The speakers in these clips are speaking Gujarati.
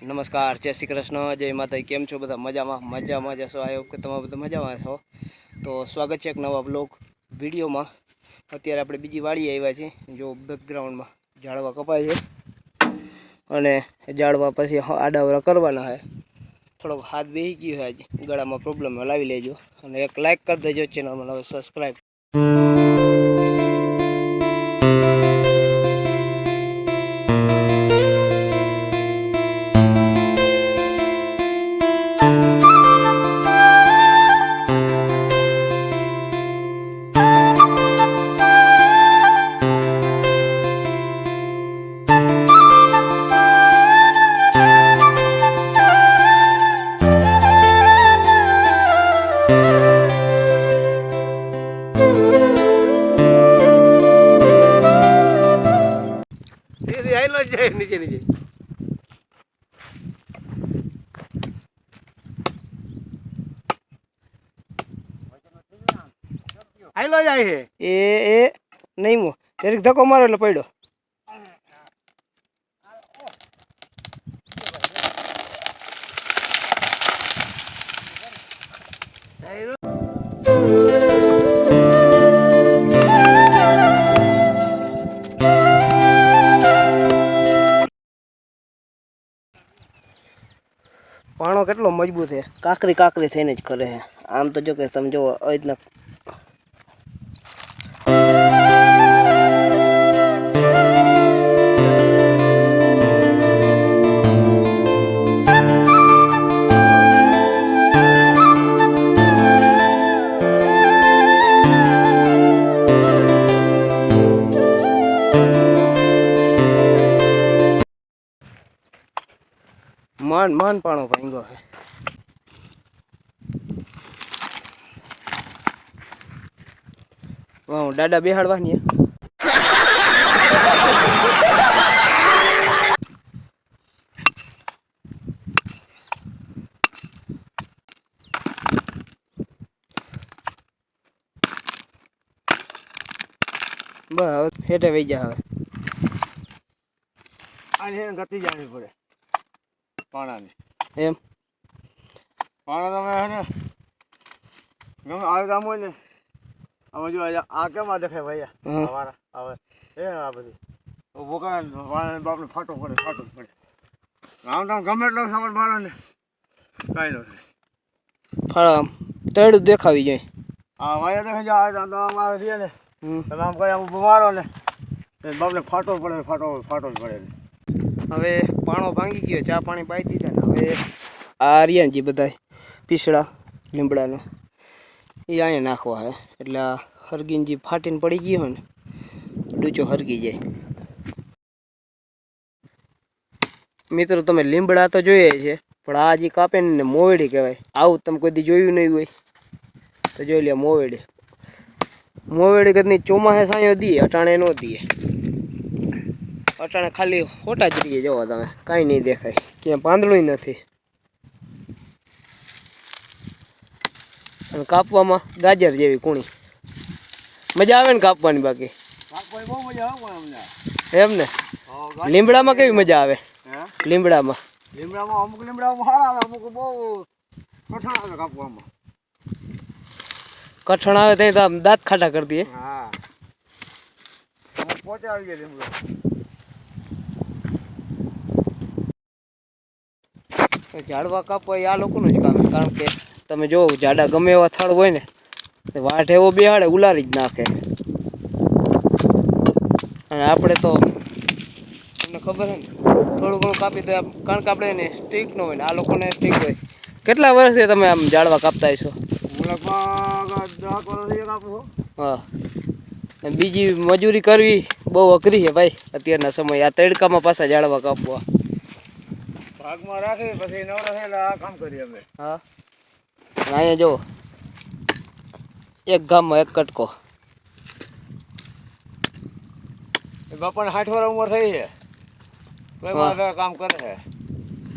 નમસ્કાર, જય શ્રી કૃષ્ણ, જય માતા. કેમ છો બધા? મજામાં જશો. આઈ હોપ કે તમે બધા મજામાં છો. તો સ્વાગત છે એક નવા બ્લોગ વિડીયોમાં. અત્યારે આપણે બીજી વાડી આવ્યા છીએ. જો બેકગ્રાઉન્ડમાં ઝાડવા કપાય છે અને ઝાડવા પછી આડાવડા કરવાના છે. થોડોક હાથ બેસી ગયો છે, આજે ગળામાં પ્રોબ્લેમ લાવી લેજો અને એક લાઇક કરી દેજો ચેનલમાં. હવે સબસ્ક્રાઈબ. નીચે આયલો જાય છે એ નહીં મો જરીક ધક્કો મારો એટલે પડ્યો. પાણો કેટલો મજબૂત છે, કાકરી થઈને જ કરે છે. આમ તો જો કે તમે જો આવી રીતના માન પાણો ભાંગો છે. વાહ, દાદા બેહાડવાની બસ હેઠે વહી જા. હવે આ ગતિ જાણવી પડે પાણાને. એમ પાણા તમે હે ને ગમે આવે કામ હોય ને આમાં જો આ કેમ આ દેખાય ભાઈ અમારા આવે એ આ બધી ઊભો કરે પાણા બાપને ફાટો પડે જ પડે. આમ તો ગમે એટલો સામાન મારો ને કાંઈ ન થાય. ફાળા તળું દેખાવી જાય. હા ભાઈ દેખાઈ જાય આમ તો આમ આવે છે ને તમે આમ કરી આમ ઊભો મારો ને બાપને ફાટો પડે જ પડે. હવે પાણો ભાંગી ગયો, ચા પાણી પાઈ દીધા ને હવે આ રિયાનજી બધા પીસડા લીમડાનો એ અહીંયા નાખવા હે એટલે આ હરગીનજી ફાટીને પડી ગયો હોય ને ડૂચો હરગી જાય. મિત્રો તમે લીમડા તો જોઈએ છે પણ આ જે કાપે ને મોવેડી કહેવાય. આવું તમે કોઈ દી જોયું નહીં હોય તો જોઈ લે. મોવેડી કદની ચોમાસે સાંયો દીએ, અટાણે ન દીએ. અટાણે ખાલી ખોટા જ રહીએ. જોવો તમે કાંઈ નહીં દેખાય, ક્યાં પાંદડું નથી. અને કાપવામાં ગાજર જેવી કૂણી મજા આવે ને કાપવાની. બાકી એમ ને લીમડામાં કેવી મજા આવે? લીમડામાં અમુક લીમડામાં સારા આવે, અમુક બહુ કઠણ આવે કાપવામાં. કઠણ આવે તો આમ દાંત ખાટા કરી દઈએ. હા પોતે આવી જાય લીમડો. ઝાડવા કાપવા આ લોકોનું જ કામ, કારણ કે તમે જો ઝાડા ગમે એવા થડ હોય ને વાઢ એવો બેહાડે ઉલારી જ નાખે. અને આપણે તો તમને ખબર છે ને થોડું ઘણું કાપી દે, કારણ કે આપણે એને સ્ટીક ન હોય ને આ લોકોને સ્ટીક હોય. કેટલા વર્ષથી તમે આમ ઝાડવા કાપતા હશો? હા, બીજી મજૂરી કરવી બહુ અઘરી છે ભાઈ અત્યારના સમય. આ તડકામાં પાછા ઝાડવા કાપવા ભાગમાં રાખી પછી નવરા આ કામ કરીએ અમે. હા, અહીંયા જો એક ગામમાં એક કટકો. બાપાને 60 વર્ષ ઉંમર થઈ છે કામ કરે છે.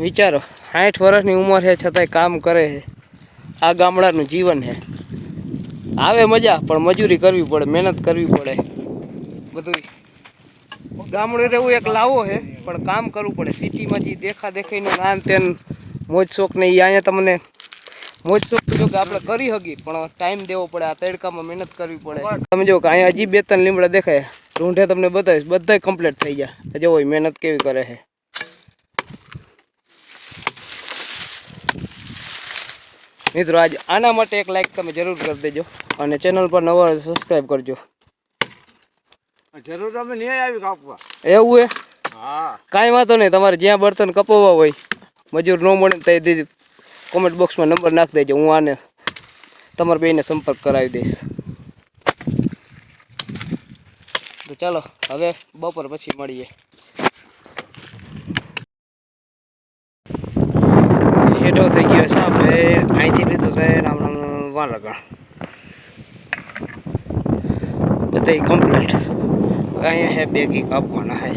વિચારો 60 વર્ષની ઉંમર છે છતાંય કામ કરે છે. આ ગામડાનું જીવન છે. આવે મજા પણ મજૂરી કરવી પડે, મહેનત કરવી પડે બધું. ગામડે રહેવું એક લાવો છે પણ કામ કરવું પડે. સિટીમાં જે દેખા દેખાઈનો નાન તેન મોજ શોખ ને એ અહીંયા તમને મોજ શોખ જો કે આપણે કરી શકીએ પણ ટાઈમ દેવો પડે. આ તડકામાં મહેનત કરવી પડે. તમે જો કે અહીંયા હજી 2-3 લીમડા દેખાય રૂંઢે તમને બતાવીશ બધાય કમ્પ્લીટ થઈ ગયા. જો મહેનત કેવી કરે છે. મિત્રો આજ આના માટે એક લાઈક તમે જરૂર કરી દેજો અને ચેનલ પર નવા સબસ્ક્રાઈબ કરજો. જરૂર તમે નહીં આવી કાપવા એવું હે? હા કાંઈ વાંધો નહીં. તમારે જ્યાં બર્તન કપાવવા હોય મજૂર ન મળે તો એ કોમેન્ટ બોક્સમાં નંબર નાખી દેજો. હું આને તમારા બેયને સંપર્ક કરાવી દઈશ. તો ચાલો હવે બપોર પછી મળીએ. હેઠો થઈ ગયો છે આપણે અહીંથી લીધું છે આમ વાલગણ બધા કમ્પ્લીટ. અહીંયા હે બેગી કાપવાના હે.